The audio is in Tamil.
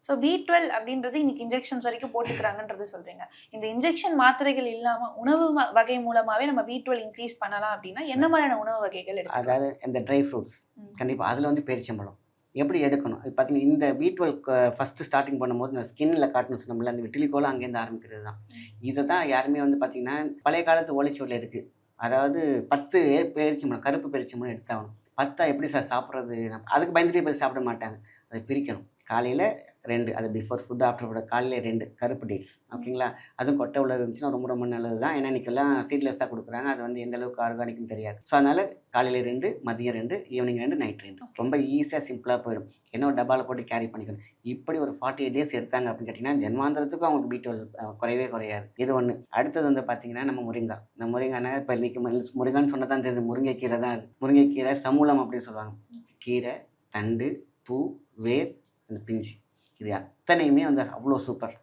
ஸோ B12 அப்படின்றது இன்னைக்கு இன்ஜெக்ஷன்ஸ் வரைக்கும் போட்டுக்கிறாங்கன்றது சொல்றீங்க. இந்த இன்ஜெக்ஷன் மாத்திரைகள் இல்லாம உணவு வகை மூலமாவே நம்ம B12 இன்க்ரீஸ் பண்ணலாம் அப்படின்னா என்ன மாதிரியான உணவு வகைகள் எடுக்கலாம்? அதாவது இந்த ட்ரை ஃப்ரூட்ஸ் கண்டிப்பாக அதில் வந்து பேரிச்சம்பழம் எப்படி எடுக்கணும் இது பார்த்தீங்கன்னா இந்த B12 ஃபஸ்ட்டு ஸ்டார்டிங் பண்ணும்போது இந்த ஸ்கின்னில் காட்டணும் சொன்னோம்ல அந்த விட்டிலிக்கோலம் அங்கேருந்து ஆரம்பிக்கிறது தான். இதை தான் யாருமே வந்து பார்த்திங்கன்னா பழைய காலத்து ஓலைச்சுவடில் இருக்குது. அதாவது 10 பேரிச்சம்பழம் கருப்பு பேரிச்சம்பழம் எடுத்தாகணும். 10 எப்படி சார் சாப்பிட்றது? அதுக்கு பயந்துட்டு போய் சாப்பிட மாட்டாங்க. அதை பிரிக்கணும். காலையில் 2 அது பிஃபோர் ஃபுட் ஆஃப்டர் ஃபுட் காலையில் 2 கருப்பு டேட்ஸ் ஓகேங்களா. அதுவும் கொட்டை உள்ள இருந்துச்சுன்னா ரொம்ப ரொம்ப நல்லது தான். ஏன்னா இன்றைக்கெல்லாம் சீட்லெஸ்ஸாக கொடுக்குறாங்க. அது வந்து எந்த அளவுக்கு ஆர்கானிக்னு தெரியாது. ஸோ அதனால் காலையில் 2 மதியம் 2 ஈவினிங் 2 நைட் 2 ரொம்ப ஈஸியாக சிம்பிளாக போயிடும். என்ன ஒரு டப்பாவில் போட்டு கேரி பண்ணிக்கணும். இப்படி ஒரு 48 டேஸ் எடுத்தாங்க அப்படின்னு கேட்டிங்கன்னா ஜென்மாந்திரத்துக்கும் அவங்களுக்கு B12 குறையவே குறையாது. இது ஒன்று. அடுத்தது வந்து பார்த்திங்கன்னா நம்ம முருங்கா. இந்த முருங்கானா இப்போ இன்றைக்கி முருங்கான்னு சொன்னால் தான் தெரியுது. முருங்கைக்கீரை தான் அது. முருங்கைக்கீரை சமூலம் அப்படின்னு சொல்லுவாங்க. கீரை, தண்டு, பூ, வேர், அந்த பிஞ்சு இது அத்தனையுமே வந்து அவ்வளோ சூப்பர்.